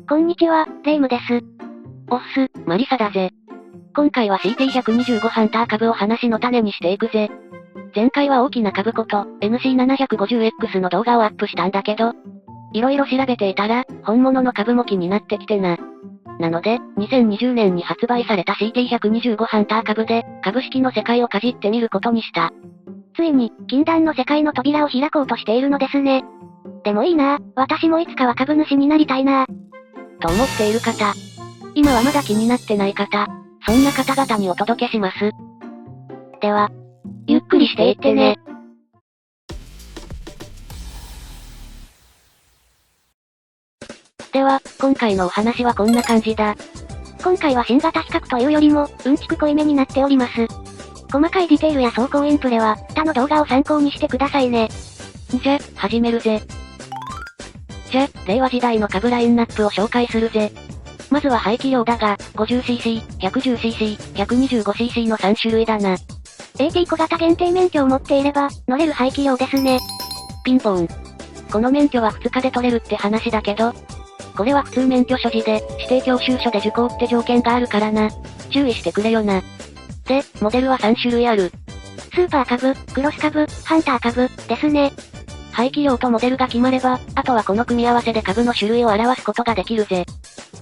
こんにちは、レイムです。おっす、マリサだぜ。今回は CT125 ハンター株を話の種にしていくぜ。前回は大きな株こと NC750X の動画をアップしたんだけど、色々調べていたら、本物の株も気になってきてな。なので、2020年に発売された CT125 ハンター株で、株式の世界をかじってみることにした。ついに、禁断の世界の扉を開こうとしているのですね。でもいいなぁ、私もいつかは株主になりたいなぁ。と思っている方。今はまだ気になってない方。そんな方々にお届けします。では、ゆっくりしていってね。では、今回のお話はこんな感じだ。今回は新型比較というよりも、うんちく濃いめになっております。細かいディテールや走行インプレは、他の動画を参考にしてくださいね。じゃ、始めるぜ。じゃ、令和時代の株ラインナップを紹介するぜ。まずは排気量だが、50cc、110cc、125cc の3種類だな。AT 小型限定免許を持っていれば、乗れる排気量ですね。ピンポン。この免許は2日で取れるって話だけど、これは普通免許所持で、指定教習所で受講って条件があるからな。注意してくれよな。で、モデルは3種類ある。スーパー株、クロス株、ハンター株、ですね。排気量とモデルが決まれば、あとはこの組み合わせで株の種類を表すことができるぜ。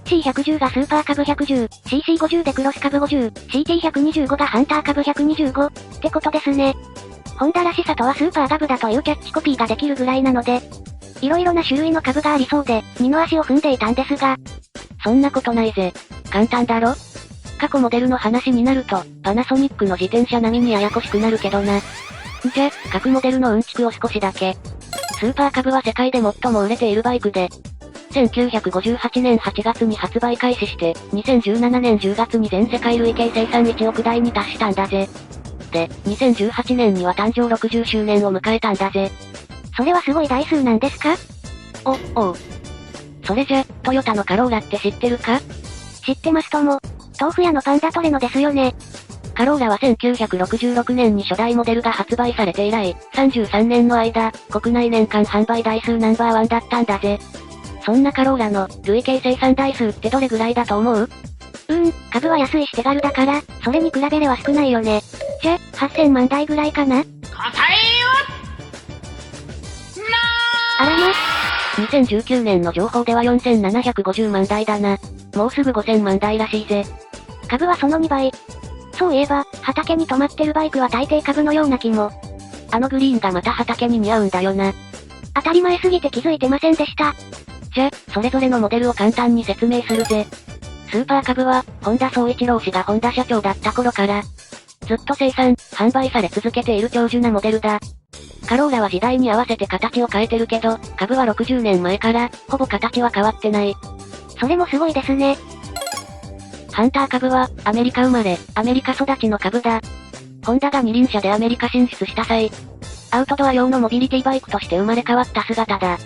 C110 がスーパー株110、CC50 でクロス株50、CT125 がハンター株125、ってことですね。ホンダらしさとはスーパー株だというキャッチコピーができるぐらいなので、色々な種類の株がありそうで、二の足を踏んでいたんですが、そんなことないぜ。簡単だろ？過去モデルの話になると、パナソニックの自転車並みにややこしくなるけどな。じゃ、各モデルのうんちくを少しだけ。スーパー株は世界で最も売れているバイクで、1958年8月に発売開始して、2017年10月に全世界累計生産1億台に達したんだぜ。で、2018年には誕生60周年を迎えたんだぜ。それはすごい台数なんですか？おう。それじゃ、トヨタのカローラって知ってるか？知ってますとも。豆腐屋のパンダトレノですよね。カローラは1966年に初代モデルが発売されて以来、33年の間、国内年間販売台数ナンバーワンだったんだぜ。そんなカローラの累計生産台数ってどれぐらいだと思う？株は安いし手軽だから、それに比べれば少ないよね。じゃ、8000万台ぐらいかな？答えはあらま。2019年の情報では4750万台だな。もうすぐ5000万台らしいぜ。株はその2倍。そういえば、畑に止まってるバイクは大抵株のような気も。あのグリーンがまた畑に似合うんだよな。当たり前すぎて気づいてませんでした。じゃ、それぞれのモデルを簡単に説明するぜ。スーパー株は、本田宗一郎氏がホンダ社長だった頃から、ずっと生産、販売され続けている長寿なモデルだ。カローラは時代に合わせて形を変えてるけど、株は60年前から、ほぼ形は変わってない。それもすごいですね。ハンター株は、アメリカ生まれ、アメリカ育ちの株だ。ホンダが二輪車でアメリカ進出した際、アウトドア用のモビリティバイクとして生まれ変わった姿だ。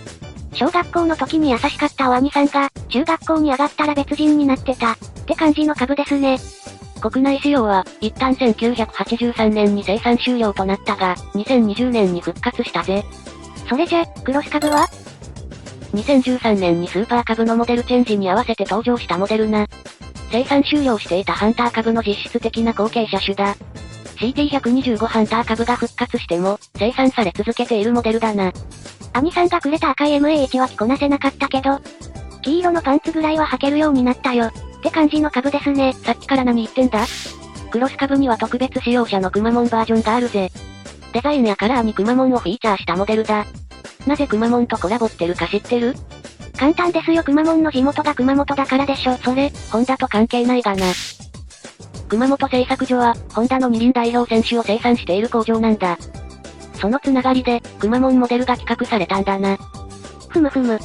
小学校の時に優しかったお兄さんが、中学校に上がったら別人になってた、って感じの株ですね。国内使用は、一旦1983年に生産終了となったが、2020年に復活したぜ。それじゃ、クロス株は？ 2013年にスーパー株のモデルチェンジに合わせて登場したモデルな。生産終了していたハンター株の実質的な後継者種だ。CT125 ハンター株が復活しても、生産され続けているモデルだな。兄さんがくれた赤い MA1 は着こなせなかったけど、黄色のパンツぐらいは履けるようになったよ、って感じの株ですね。さっきから何言ってんだ？クロス株には特別仕様車のくまモンバージョンがあるぜ。デザインやカラーにくまモンをフィーチャーしたモデルだ。なぜくまモンとコラボってるか知ってる？簡単ですよ。くまモンの地元が熊本だからでしょ。それ、ホンダと関係ないがな。熊本製作所は、ホンダの二輪代表選手を生産している工場なんだ。そのつながりで、くまモンモデルが企画されたんだな。ふむふむ。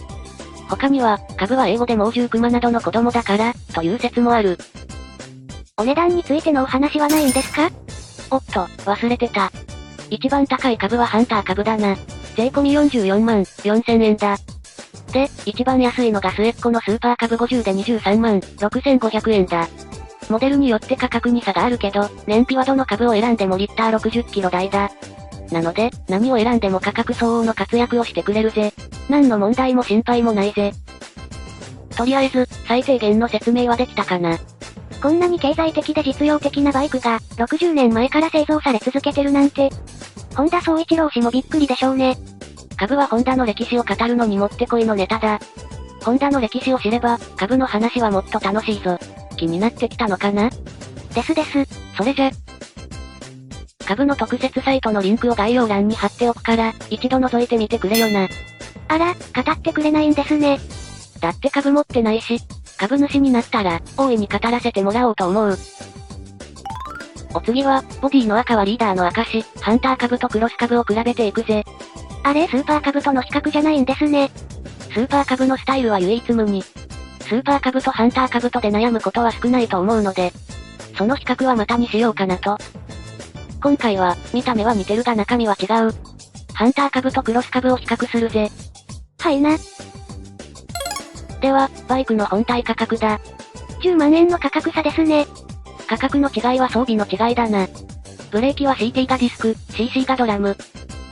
他には、株は英語で猛獣熊などの子供だから、という説もある。お値段についてのお話はないんですか？おっと、忘れてた。一番高い株はハンター株だな。税込み44万4000円だ。で、一番安いのが末っ子のスーパー株50で23万6500円だ。モデルによって価格に差があるけど、燃費はどの株を選んでもリッター60キロ台だ。なので、何を選んでも価格相応の活躍をしてくれるぜ。何の問題も心配もないぜ。とりあえず、最低限の説明はできたかな。こんなに経済的で実用的なバイクが、60年前から製造され続けてるなんて。本田宗一郎氏もびっくりでしょうね。株はホンダの歴史を語るのにもってこいのネタだ。ホンダの歴史を知れば、株の話はもっと楽しいぞ。気になってきたのかな？です。それじゃ。株の特設サイトのリンクを概要欄に貼っておくから、一度覗いてみてくれよな。あら、語ってくれないんですね。だって株持ってないし、株主になったら、大いに語らせてもらおうと思う。お次は、ボディの赤はリーダーの証、ハンター株とクロス株を比べていくぜ。あれ、スーパー株との比較じゃないんですね。スーパー株のスタイルは唯一無二。スーパー株とハンター株とで悩むことは少ないと思うので、その比較はまたにしようかなと。今回は、見た目は似てるが中身は違う。ハンター株とクロス株を比較するぜ。はいな。では、バイクの本体価格だ。10万円の価格差ですね。価格の違いは装備の違いだな。ブレーキは CT がディスク、CC がドラム。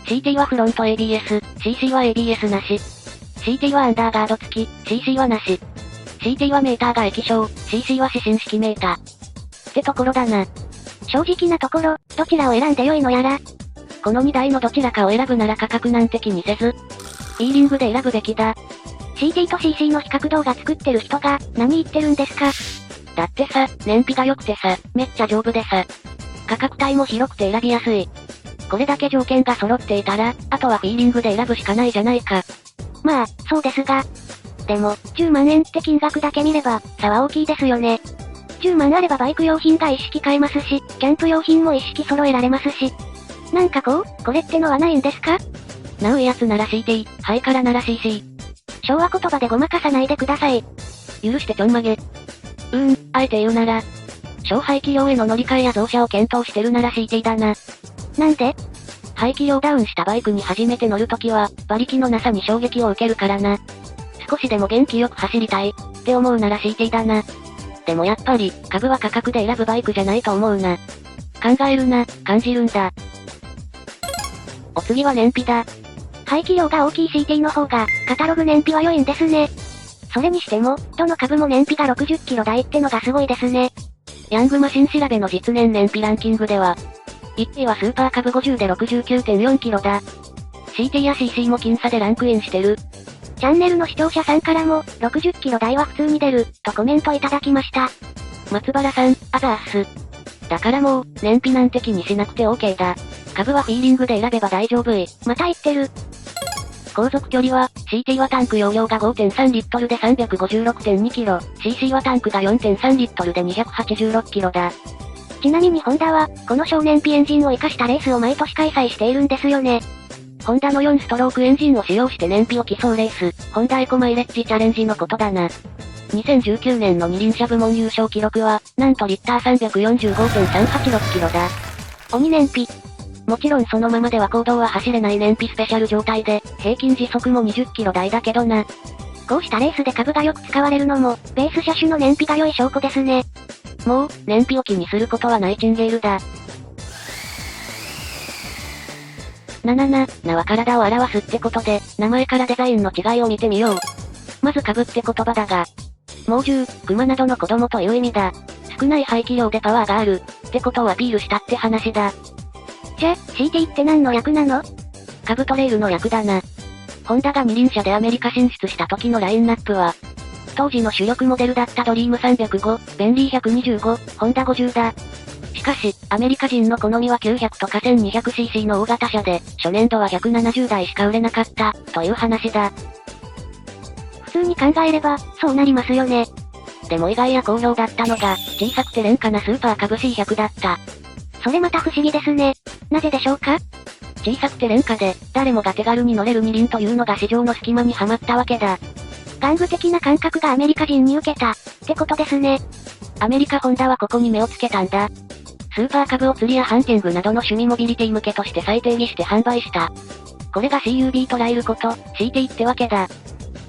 CT はフロント ABS、CC は ABS なし。CT はアンダーガード付き、CC はなし。CT はメーターが液晶、CC は指針式メーター。ってところだな。正直なところ、どちらを選んでよいのやら。この2台のどちらかを選ぶなら価格なんて気にせず、E リングで選ぶべきだ。CT と CC の比較動画作ってる人が、何言ってるんですか？だってさ、燃費が良くてさ、めっちゃ丈夫でさ、価格帯も広くて選びやすい。これだけ条件が揃っていたら、あとはフィーリングで選ぶしかないじゃないか。まあ、そうですが。でも、10万円って金額だけ見れば、差は大きいですよね。10万あればバイク用品が一式買えますし、キャンプ用品も一式揃えられますし。なんかこれってのはないんですか？なうやつなら CT、ハイカラなら CC。昭和言葉でごまかさないでください。許してちょんまげ。あえて言うなら、小排気量への乗り換えや増車を検討してるなら CT だな。なんで？排気量ダウンしたバイクに初めて乗るときは、馬力のなさに衝撃を受けるからな。少しでも元気よく走りたい、って思うなら CT だな。でもやっぱり、株は価格で選ぶバイクじゃないと思うな。考えるな、感じるんだ。お次は燃費だ。排気量が大きい CT の方が、カタログ燃費は良いんですね。それにしても、どの株も燃費が60キロ台ってのがすごいですね。ヤングマシン調べの実年燃費ランキングでは、1位はスーパー株50で 69.4 キロだ。CT や CC も僅差でランクインしてる。チャンネルの視聴者さんからも、60キロ台は普通に出る、とコメントいただきました。松原さん、あざーす。だからもう、燃費なんて気にしなくて OK だ。株はフィーリングで選べば大丈夫い。また言ってる。航続距離は、CT はタンク容量が 5.3 リットルで 356.2 キロ、CC はタンクが 4.3 リットルで286キロだ。ちなみにホンダは、この少燃費エンジンを活かしたレースを毎年開催しているんですよね。ホンダの4ストロークエンジンを使用して燃費を競うレース、ホンダエコマイレッジチャレンジのことだな。2019年の二輪車部門優勝記録は、なんとリッター 345.386 キロだ。鬼燃費。もちろんそのままでは公道は走れない燃費スペシャル状態で、平均時速も20キロ台だけどな。こうしたレースで株がよく使われるのも、ベース車種の燃費が良い証拠ですね。もう、燃費を気にすることはないチンゲールだ。名は体を表すってことで、名前からデザインの違いを見てみよう。まず株って言葉だが、猛獣、熊などの子供という意味だ。少ない排気量でパワーがある、ってことをアピールしたって話だ。じゃ、CT って何の役なの？株トレイルの役だな。ホンダが二輪車でアメリカ進出した時のラインナップは、当時の主力モデルだったドリーム305、ベンリー125、ホンダ50だ。しかし、アメリカ人の好みは900とか 1200cc の大型車で、初年度は170台しか売れなかった、という話だ。普通に考えれば、そうなりますよね。でも意外や好評だったのが、小さくて廉価なスーパー株 C100 だった。それまた不思議ですね。なぜでしょうか？小さくて廉価で、誰もが手軽に乗れる二輪というのが市場の隙間にはまったわけだ。玩具的な感覚がアメリカ人に受けた、ってことですね。アメリカホンダはここに目をつけたんだ。スーパー株を釣りやハンティングなどの趣味モビリティ向けとして再定義して販売した。これが CUB とライルこと、CT ってわけだ。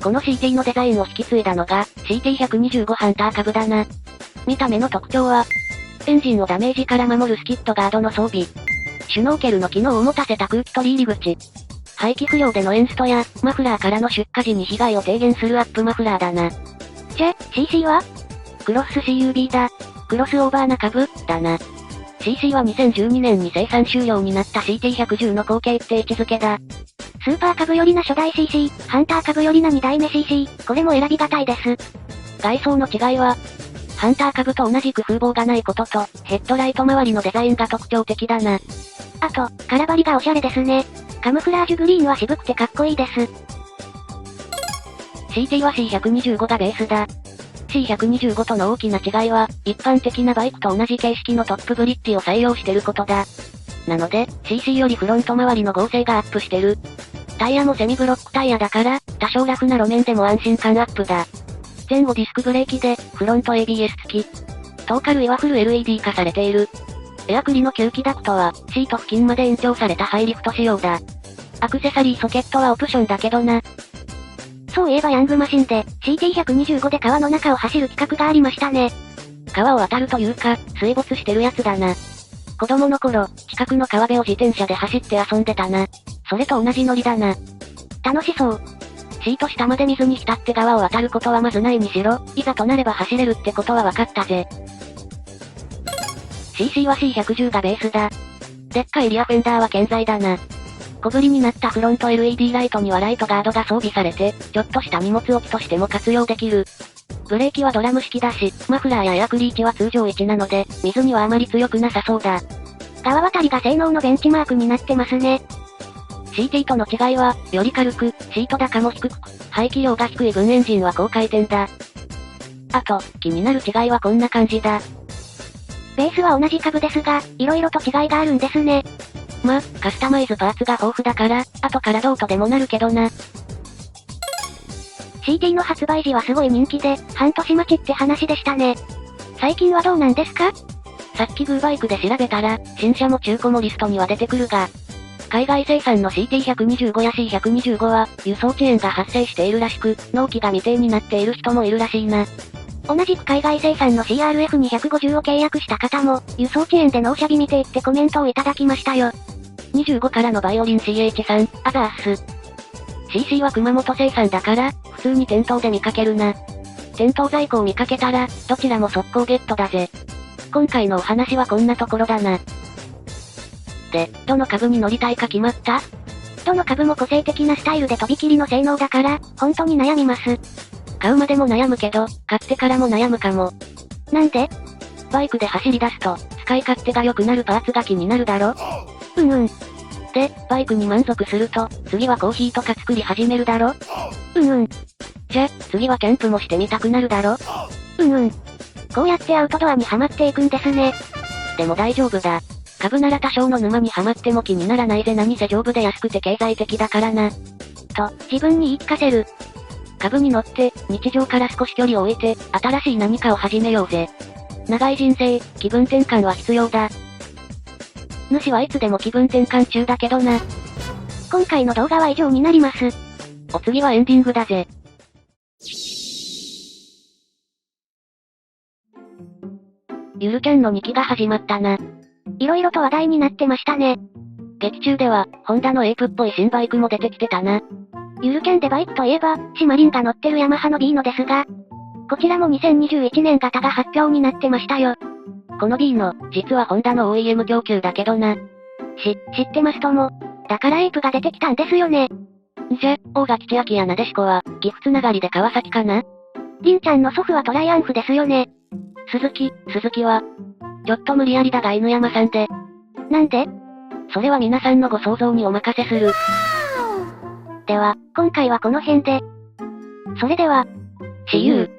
この CT のデザインを引き継いだのが、CT125 ハンター株だな。見た目の特徴は、エンジンをダメージから守るスキットガードの装備。シュノーケルの機能を持たせた空気取り入り口。排気不良でのエンストや、マフラーからの出火時に被害を低減するアップマフラーだな。じゃ、CC は？クロス CUB だ。クロスオーバーな株、だな。CC は2012年に生産終了になった CT110 の後継って位置づけだ。スーパー株よりな初代 CC、ハンター株よりな2代目 CC、これも選びがたいです。外装の違いは、ハンター株と同じく風防がないことと、ヘッドライト周りのデザインが特徴的だな。あと、カラバリがおしゃれですね。カムフラージュグリーンは渋くてかっこいいです。CT は C125 がベースだ。C125 との大きな違いは、一般的なバイクと同じ形式のトップブリッジを採用してることだ。なので、CC よりフロント周りの合成がアップしてる。タイヤもセミブロックタイヤだから、多少ラフな路面でも安心感アップだ。前後ディスクブレーキで、フロント ABS 付き。トーカルイはフル LED 化されている。エアクリの吸気ダクトは、シート付近まで延長されたハイリフト仕様だ。アクセサリーソケットはオプションだけどな。そういえばヤングマシンで、CT125 で川の中を走る企画がありましたね。川を渡るというか、水没してるやつだな。子供の頃、近くの川辺を自転車で走って遊んでたな。それと同じノリだな。楽しそう。シート下まで水に浸って川を渡ることはまずないにしろ、いざとなれば走れるってことは分かったぜ。CC は C110 がベースだ。でっかいリアフェンダーは健在だな。小ぶりになったフロント LED ライトにはライトガードが装備されて、ちょっとした荷物置きとしても活用できる。ブレーキはドラム式だし、マフラーやエアクリーチは通常1なので、水にはあまり強くなさそうだ。川渡りが性能のベンチマークになってますね。CT との違いは、より軽く、シート高も低く、排気量が低い分エンジンは高回転だ。あと、気になる違いはこんな感じだ。ベースは同じ株ですが、色々と違いがあるんですね。ま、カスタマイズパーツが豊富だから、後からどうとでもなるけどな。CT の発売時はすごい人気で、半年待ちって話でしたね。最近はどうなんですか？さっきグーバイクで調べたら、新車も中古もリストには出てくるが、海外生産の CT125 や C125 は、輸送遅延が発生しているらしく、納期が未定になっている人もいるらしいな。同じく海外生産の CRF250 を契約した方も、輸送遅延で納車日未定ってコメントをいただきましたよ。25からのバイオリン CH3、アザース。CC は熊本生産だから、普通に店頭で見かけるな。店頭在庫を見かけたら、どちらも速攻ゲットだぜ。今回のお話はこんなところだな。で、どの株に乗りたいか決まった？どの株も個性的なスタイルでとびきりの性能だから、本当に悩みます。買うまでも悩むけど、買ってからも悩むかも。なんで？バイクで走り出すと、使い勝手が良くなるパーツが気になるだろ？うん。で、バイクに満足すると、次はコーヒーとか作り始めるだろ？うん。じゃ、次はキャンプもしてみたくなるだろ？うん。こうやってアウトドアにはまっていくんですね。でも大丈夫だ。株なら多少の沼にはまっても気にならないぜ。何せ丈夫で安くて経済的だからな。と、自分に言い聞かせる。株に乗って、日常から少し距離を置いて、新しい何かを始めようぜ。長い人生、気分転換は必要だ。主はいつでも気分転換中だけどな。今回の動画は以上になります。お次はエンディングだぜ。ゆるキャンの2期が始まったな。色々と話題になってましたね。劇中では、ホンダのエイプっぽい新バイクも出てきてたな。ゆるキャンでバイクといえば、シマリンが乗ってるヤマハの B のですが、こちらも2021年型が発表になってましたよ。この B の、実はホンダの OEM 供給だけどな。知ってますとも。だからエイプが出てきたんですよね。じゃ、大垣千秋やなでしこは、岐阜つながりで川崎かな？りんちゃんの祖父はトライアンフですよね。鈴木は、ちょっと無理やりだが犬山さんで。なんで？それは皆さんのご想像にお任せする。では、今回はこの辺で。それでは、See you!